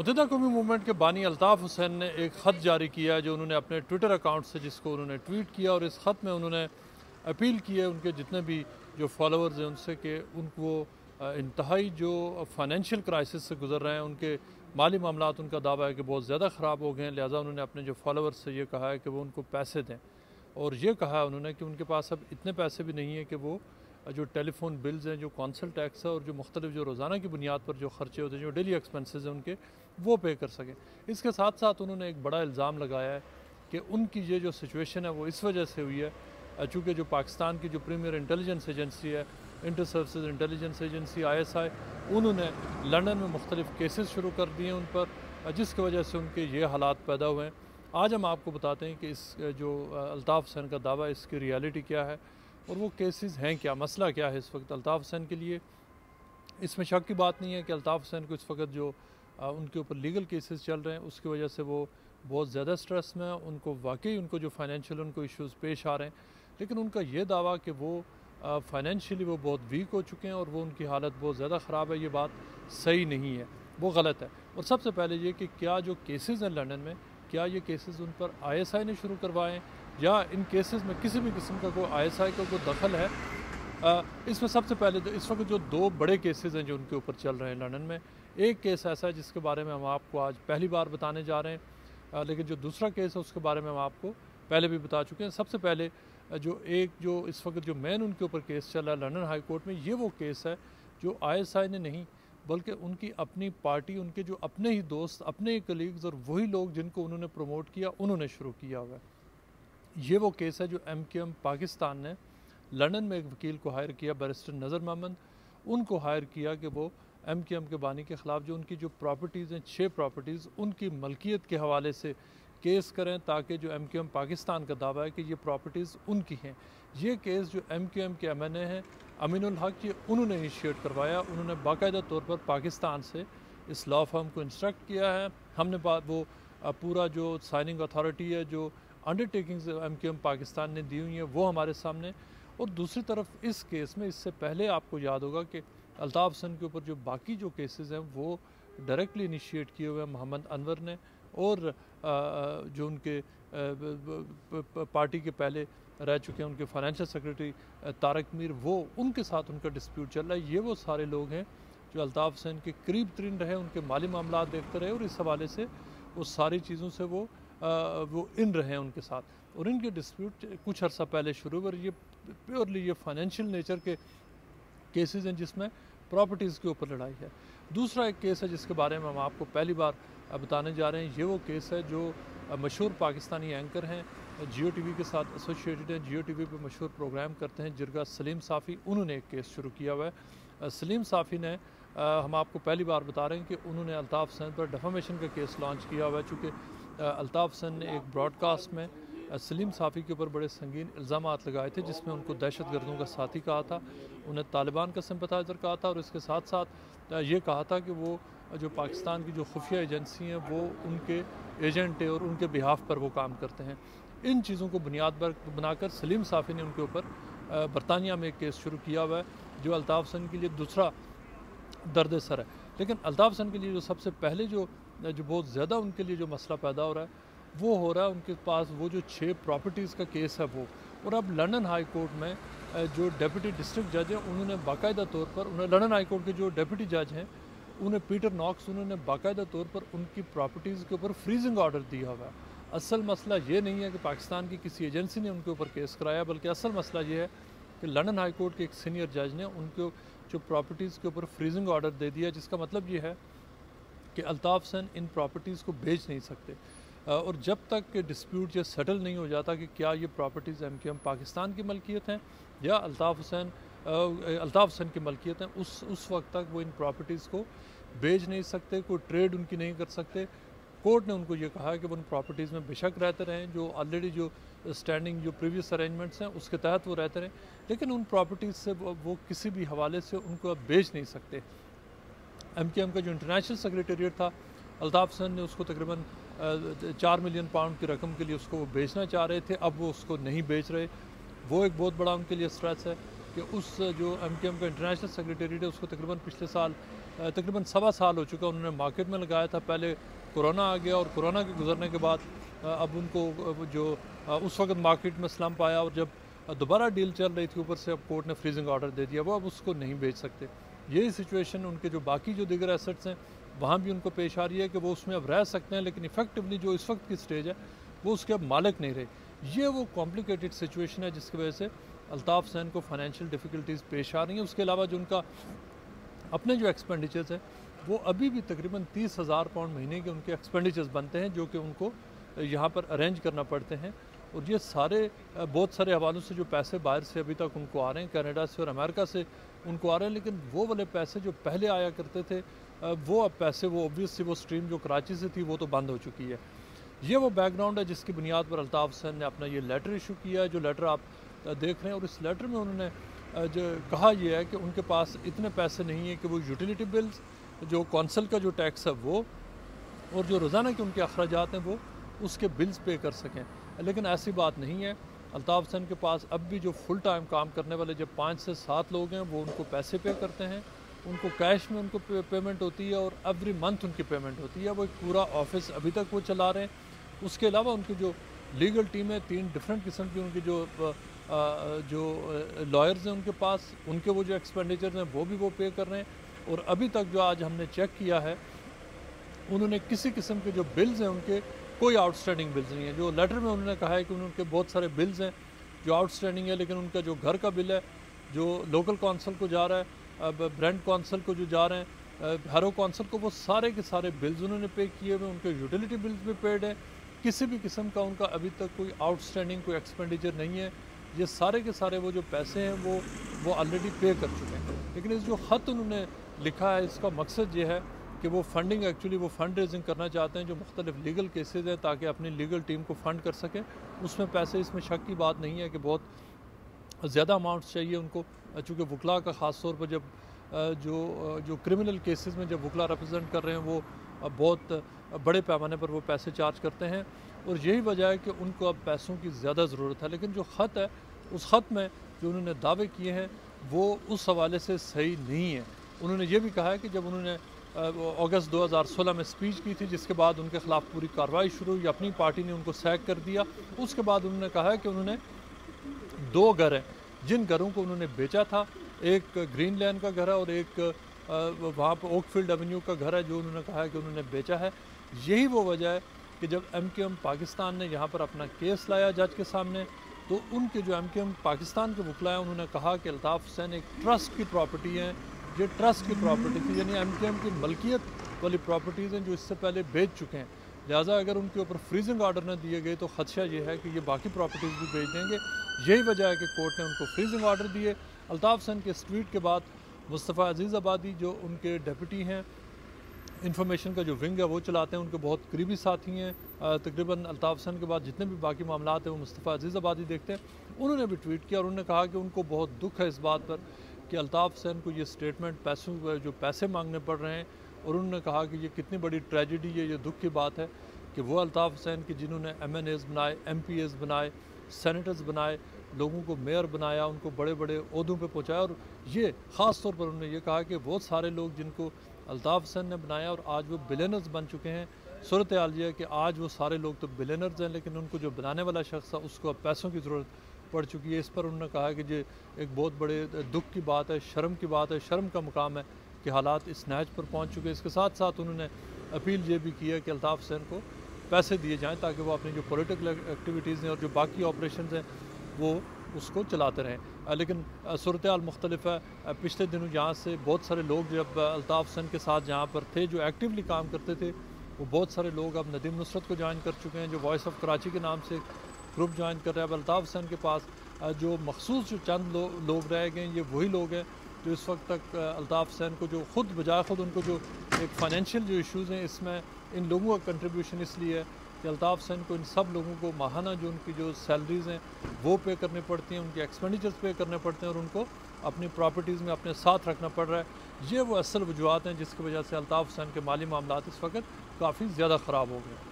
मुत्तहिदा कौमी मूवमेंट के बानी अल्ताफ़ हुसैन ने एक ख़त जारी किया है जो उन्होंने अपने ट्विटर अकाउंट से, जिसको उन्होंने ट्वीट किया, और इस ख़त में उन्होंने अपील की है उनके जितने भी जो फॉलोअर्स हैं उनसे कि उनको इंतहाई जो फाइनेंशियल क्राइसिस से गुजर रहे हैं, उनके माली मामलात, उनका दावा है कि बहुत ज़्यादा ख़राब हो गए हैं। लिहाजा उन्होंने अपने जो फॉलोअर्स से ये कहा है कि वो उनको पैसे दें, और ये कहा है उन्होंने कि उनके पास अब इतने पैसे भी नहीं है कि वो जो टेलीफोन बिल्स हैं, जो कौंसल टैक्स है, और जो मुख्तलिफ जो रोज़ाना की बुनियाद पर जो खर्चे होते हैं, जो डेली एक्सपेंसेस हैं उनके, वो पे कर सकें। इसके साथ साथ उन्होंने एक बड़ा इल्ज़ाम लगाया है कि उनकी ये जो सिचुएशन है वो इस वजह से हुई है चूँकि जो पाकिस्तान की जो प्रीमियर इंटेलिजेंस एजेंसी है, inter services intelligence agency ISI, उन्होंने लंदन में मुख्तलिफ केसेस शुरू कर दिए उन पर, जिसकी वजह से उनके ये हालात पैदा हुए हैं। आज हम आपको बताते हैं कि इस जो अल्ताफ़ हुसैन का दावा है इसकी रियलिटी क्या है और वो केसेस हैं क्या, मसला क्या है इस वक्त अल्ताफ़ हुसैन के लिए। इसमें शक की बात नहीं है कि अल्ताफ़ हुसैन को इस वक्त जो उनके ऊपर लीगल केसेस चल रहे हैं उसकी वजह से वो बहुत ज़्यादा स्ट्रेस में है। उनको वाकई उनको जो फाइनेंशियल उनको इश्यूज़ पेश आ रहे हैं, लेकिन उनका ये दावा कि वो फाइनेंशियली वो बहुत वीक हो चुके हैं और वो उनकी हालत बहुत ज़्यादा ख़राब है, ये बात सही नहीं है, वो गलत है। और सबसे पहले ये कि क्या जो केसेस हैं लंदन में, क्या ये केसेस उन पर ISI ने शुरू करवाएं या इन केसेस में किसी भी किस्म का कोई ISI का कोई दखल है। इसमें सबसे पहले तो इस वक्त जो दो बड़े केसेस हैं जो उनके ऊपर चल रहे हैं लंदन में, एक केस ऐसा है जिसके बारे में हम आपको आज पहली बार बताने जा रहे हैं, लेकिन जो दूसरा केस है उसके बारे में हम आपको पहले भी बता चुके हैं। सबसे पहले जो इस वक्त जो मेन उनके ऊपर केस चल रहा है लंदन हाई कोर्ट में, ये वो केस है जो ISI ने नहीं बल्कि उनकी अपनी पार्टी, उनके जो अपने ही दोस्त, अपने ही कलीग्स और वही लोग जिनको उन्होंने प्रमोट किया, उन्होंने शुरू किया हुआ है। ये वो केस है जो MQM पाकिस्तान ने लंदन में एक वकील को हायर किया, बैरिस्टर नज़र मोहम्मद, उनको हायर किया कि वो MQM के बानी के ख़िलाफ़ जो उनकी जो प्रॉपर्टीज़ हैं, 6 प्रॉपर्टीज़, उनकी मलकियत के हवाले से केस करें, ताकि जो MQM पाकिस्तान का दावा है कि ये प्रॉपर्टीज़ उनकी हैं। ये केस जो MQM के MNA हैं अमीनुल हक, ये उन्होंने इनिशिएट करवाया। उन्होंने बाकायदा तौर पर पाकिस्तान से इस लॉ फर्म को इंस्ट्रक्ट किया है। हमने वो पूरा जो साइनिंग अथॉरिटी है, जो अंडरटेकिंग्स MQM पाकिस्तान ने दी हुई हैं, वो हमारे सामने। और दूसरी तरफ इस केस में इससे पहले आपको याद होगा कि अल्ताफ़ हुसैन के ऊपर जो बाकी जो केसेस हैं वो डायरेक्टली इनिशिएट किए हुए हैं मोहम्मद अनवर ने, और जो उनके पार्टी के पहले रह चुके हैं उनके फाइनेंशियल सेक्रेटरी तारक मीर, वो उनके साथ उनका डिस्प्यूट चल रहा है। ये वो सारे लोग हैं जो अल्ताफ़ हुसैन के करीब तरीन रहे, उनके माली मामला देखते रहे, और इस हवाले से वो सारी चीज़ों से वो इन रहे हैं उनके साथ। और इनके डिस्प्यूट कुछ अर्सा पहले शुरू हुए, ये प्योरली ये फाइनेंशियल नेचर के केसेस हैं जिसमें प्रॉपर्टीज़ के ऊपर लड़ाई है। दूसरा एक केस है जिसके बारे में हम आपको पहली बार बताने जा रहे हैं। ये वो केस है जो मशहूर पाकिस्तानी एंकर हैं, Jio TV के साथ एसोसिएटेड हैं, Jio TV पे मशहूर प्रोग्राम करते हैं, जिरगा सलीम साफ़ी, उन्होंने एक केस शुरू किया हुआ है। सलीम साफ़ी ने हम आपको पहली बार बता रहे हैं कि उन्होंने अल्ताफ़ हुसैन पर डिफेमेशन का केस लॉन्च किया हुआ है, चूँकि अल्ताफ़ हुसैन ने एक ब्रॉडकास्ट में सलीम साफ़ी के ऊपर बड़े संगीन इल्ज़ाम लगाए थे, जिसमें उनको दहशत गर्दों का साथी कहा था, उन्हें तालिबान का सिंपथाइज़र कहा था, और इसके साथ साथ ये कहा था कि वो जो पाकिस्तान की जो खुफिया एजेंसी हैं वो उनके एजेंट है और उनके बिहाफ पर वो काम करते हैं। इन चीज़ों को बुनियाद पर बनाकर सलीम साफ़ी ने उनके ऊपर बरतानिया में एक केस शुरू किया हुआ है, जो अल्ताफ़ हुसैन के लिए दूसरा दर्द सर है। लेकिन अल्ताफ़ हुसैन के लिए जो सबसे पहले जो बहुत ज़्यादा उनके लिए जो मसला पैदा हो रहा है वो हो रहा है उनके पास वो जो 6 प्रॉपर्टीज़ का केस है वो। और अब लंदन हाई कोर्ट में जो डेप्यूटी डिस्ट्रिक्ट जज हैं उन्होंने बाकायदा तौर पर लंदन हाई कोर्ट के जो डेप्यूटी जज हैं उन्हें पीटर नॉक्स, उन्होंने बाकायदा तौर पर उनकी प्रॉपर्टीज़ के ऊपर फ्रीजिंग ऑर्डर दिया हुआ है। असल मसला ये नहीं है कि पाकिस्तान की किसी एजेंसी ने उनके ऊपर केस कराया, बल्कि असल मसला ये है कि लंदन हाई कोर्ट के एक सीनियर जज ने उनको जो प्रॉपर्टीज़ के ऊपर फ्रीजिंग ऑर्डर दे दिया, जिसका मतलब ये है कि अल्ताफ़ हुसैन इन प्रॉपर्टीज़ को बेच नहीं सकते। और जब तक डिस्प्यूट ये सेटल नहीं हो जाता कि क्या ये प्रॉपर्टीज़ MQM पाकिस्तान की मलकियत हैं या अल्ताफ़ हुसैन की मलकियत हैं, उस वक्त तक वो इन प्रॉपर्टीज़ को बेच नहीं सकते, कोई ट्रेड उनकी नहीं कर सकते। कोर्ट ने उनको ये कहा है कि वो उन प्रॉपर्टीज़ में बेशक रहते रहें, जो ऑलरेडी जो स्टैंडिंग जो प्रीवियस अरेंजमेंट्स हैं उसके तहत वो रहते रहें, लेकिन उन प्रॉपर्टीज़ से वो किसी भी हवाले से उनको अब बेच नहीं सकते। MQM का जो इंटरनेशनल सेक्रेटेरिएट था, अल्ताफ़ हुसैन ने उसको तकरीबन 4 मिलियन पाउंड की रकम के लिए उसको वो बेचना चाह रहे थे, अब वो उसको नहीं बेच रहे। वो एक बहुत बड़ा उनके लिए स्ट्रेस है कि उस जो MQM का इंटरनेशनल सेक्रेटेरिएट है उसको तकरीबन पिछले साल तकरीबन 1.25 साल हो चुका उन्होंने मार्केट में लगाया था। पहले कोरोना आ गया और कोरोना के गुजरने के बाद अब उनको जो उस वक्त मार्केट में स्लम्प आया और जब दोबारा डील चल रही थी ऊपर से अब कोर्ट ने फ्रीजिंग ऑर्डर दे दिया, वो अब उसको नहीं बेच सकते। यही सिचुएशन उनके जो बाकी जो दीगर एसेट्स हैं वहाँ भी उनको पेश आ रही है कि वो उसमें अब रह सकते हैं, लेकिन इफेक्टिवली जो इस वक्त की स्टेज है वो उसके अब मालिक नहीं रहे। ये वो कॉम्प्लिकेटेड सिचुएशन है जिसकी वजह से अल्ताफ़ हुसैन को फाइनेंशियल डिफ़िकल्टीज़ पेश आ रही हैं। उसके अलावा जो उनका अपने जो एक्सपेंडिचर्स हैं वो अभी भी तकरीबन 30,000 पाउंड महीने के उनके एक्सपेंडिचर्स बनते हैं जो कि उनको यहाँ पर अरेंज करना पड़ते हैं। और ये सारे बहुत सारे हवालों से जो पैसे बाहर से अभी तक उनको आ रहे हैं, कनाडा से और अमेरिका से उनको आ रहे हैं, लेकिन वो वाले पैसे जो पहले आया करते थे वो अब पैसे वो ऑब्वियसली वो स्ट्रीम जो कराची से थी वो तो बंद हो चुकी है। ये वो बैकग्राउंड है जिसकी बुनियाद पर अल्ताफ़ हुसैन ने अपना ये लेटर इशू किया है, जो लेटर आप देख रहे हैं। और इस लेटर में उन्होंने जो कहा यह है कि उनके पास इतने पैसे नहीं हैं कि वो यूटिलिटी बिल्स, जो कौंसल का जो टैक्स है वो, और जो रोज़ाना के उनके अखराजात हैं वो उसके बिल्स पे कर सकें। लेकिन ऐसी बात नहीं है। अल्ताफ़ हुसैन के पास अब भी जो फुल टाइम काम करने वाले जब 5 से 7 लोग हैं वो उनको पैसे पे करते हैं, उनको कैश में उनको पेमेंट होती है और एवरी मंथ उनकी पेमेंट होती है। वो एक पूरा ऑफिस अभी तक वो चला रहे हैं। उसके अलावा उनकी जो लीगल टीम है, 3 डिफरेंट किस्म की उनकी जो लॉयर्स हैं उनके पास, उनके वो जो एक्सपेंडिचर हैं वो भी वो पे कर रहे हैं। और अभी तक जो आज हमने चेक किया है उन्होंने किसी किस्म के जो बिल्स हैं उनके कोई आउटस्टैंडिंग बिल्स नहीं है। जो लेटर में उन्होंने कहा है कि उनके बहुत सारे बिल्स हैं जो आउटस्टैंडिंग है, लेकिन उनका जो घर का बिल है जो लोकल कौंसल को जा रहा है, ब्रांड कौंसल को जो जा रहे हैं, हैरो कौंसल को, वो सारे के सारे बिल्स उन्होंने पे किए हुए। उनके यूटिलिटी बिल्स भी पेड हैं। किसी भी किस्म का उनका अभी तक कोई आउटस्टैंडिंग कोई एक्सपेंडिचर नहीं है। ये सारे के सारे वो जो पैसे हैं वो ऑलरेडी पे कर चुके हैं। लेकिन इस जो ख़त उन्होंने लिखा है इसका मकसद ये है कि वो फंडिंग एक्चुअली वो फंड रेजिंग करना चाहते हैं जो मुख्तलिफ लीगल केसेज हैं ताकि अपनी लीगल टीम को फ़ंड कर सकें। उसमें पैसे, इसमें शक की बात नहीं है कि बहुत ज़्यादा अमाउंट्स चाहिए उनको, चूँकि वकला का ख़ास तौर पर जब जो क्रिमिनल केसेस में जब वकला रिप्रेजेंट कर रहे हैं वो बहुत बड़े पैमाने पर वो पैसे चार्ज करते हैं। और यही वजह है कि उनको अब पैसों की ज़्यादा ज़रूरत है। लेकिन जो ख़त है उस ख़त में जो उन्होंने दावे किए हैं वो उस हवाले से सही नहीं है। उन्होंने ये भी कहा है कि जब उन्होंने अगस्त 2016 में स्पीच की थी जिसके बाद उनके ख़िलाफ़ पूरी कार्रवाई शुरू हुई, अपनी पार्टी ने उनको सैक कर दिया। उसके बाद उन्होंने कहा है कि उन्होंने 2 घर हैं जिन घरों को उन्होंने बेचा था, एक ग्रीन लैन का घर है और एक वहाँ पर ओकफील्ड एवेन्यू का घर है जो उन्होंने कहा है कि उन्होंने बेचा है। यही वो वजह है कि जब MKM पाकिस्तान ने यहाँ पर अपना केस लाया जज के सामने, तो उनके जो MKM पाकिस्तान के वकला हैं उन्होंने कहा कि अल्ताफ़ हुसैन एक ट्रस्ट की प्रॉपर्टी है, ये ट्रस्ट की प्रॉपर्टी थी, यानी MKM की मलकियत वाली प्रॉपर्टीज़ हैं जो इससे पहले बेच चुके हैं। लिहाजा अगर उनके ऊपर फ्रीजिंग ऑर्डर न दिए गए तो ख़दशा ये है कि ये बाकी प्रॉपर्टीज़ भी बेच देंगे। यही वजह है कि कोर्ट ने उनको फ्रीजिंग ऑर्डर दिए। अल्ताफ़ हुसैन के इस ट्वीट के बाद मुस्तफ़ा अज़ीज़ आबादी जो उनके डिप्टी हैं, इंफॉर्मेशन का जो विंग है वो चलाते हैं, उनके बहुत करीबी साथी हैं, तकरीबन अल्ताफ़ हुसैन के बाद जितने भी बाकी मामलात हैं वो मुस्तफ़ा अज़ीज़ आबादी देखते हैं। उन्होंने भी ट्वीट किया और उन्होंने कहा कि उनको बहुत दुख है इस बात पर कि अल्ताफ़ हुसैन को ये स्टेटमेंट जो पैसे मांगने पड़ रहे हैं। और उन्होंने कहा कि ये कितनी बड़ी ट्रेजिडी है, ये दुख की बात है कि वो अल्ताफ़ हुसैन की जिन्होंने MNAs बनाए, MPAs बनाए, सेनेटर्स बनाए, लोगों को मेयर बनाया, उनको बड़े बड़े ओहदों पे पहुंचाया। और ये ख़ास तौर पर उन्होंने ये कहा कि वो सारे लोग जिनको अल्ताफ़ हुसैन ने बनाया और आज वो बिलियनर्स बन चुके हैं। सूरत हाल ये है कि आज वो सारे लोग तो बिलियनर्स हैं लेकिन उनको जो बनाने वाला शख्स था उसको अब पैसों की ज़रूरत पड़ चुकी है। इस पर उन्होंने कहा कि ये एक बहुत बड़े दुख की बात है, शर्म की बात है, शर्म का मुकाम है कि हालात इस नहज पर पहुँच चुके हैं। इसके साथ साथ उन्होंने अपील ये भी की है कि अल्ताफ़ हुसैन को पैसे दिए जाएँ ताकि वो अपनी जो पॉलिटिकल एक्टिविटीज़ हैं और जो बाकी ऑपरेशन हैं वो उसको चलाते रहें। लेकिन सूरत हाल मुख्तलिफ है। पिछले दिनों यहाँ से बहुत सारे लोग जब अल्ताफ़ हुसैन के साथ यहाँ पर थे जो एक्टिवली काम करते थे, वो बहुत सारे लोग अब नदीम नुसरत को ज्वाइन कर चुके हैं, जो वॉइस ऑफ कराची के नाम से ग्रुप ज्वाइन कर रहे हैं। अब अल्ताफ़ हुसैन के पास जो मखसूस जो चंद लोग रह गए ये वही लोग हैं जो इस वक्त तक अल्ताफ़ हुसैन को जो खुद बजाय खुद उनको जो एक फ़ाइनेंशियल जो इशूज़ हैं इसमें इन लोगों का कंट्रीब्यूशन इसलिए है कि अल्ताफ़ हुसैन को इन सब लोगों को माहाना जो उनकी जो सैलरीज़ हैं वो पे करनी पड़ती हैं, उनके एक्सपेंडिचर्स पे करने पड़ते हैं और उनको अपनी प्रॉपर्टीज़ में अपने साथ रखना पड़ रहा है। ये वो असल वजूहत हैं जिसकी वजह से अल्ताफ़ हुसैन के माली मामलात इस वक्त काफ़ी ज़्यादा ख़राब हो गए।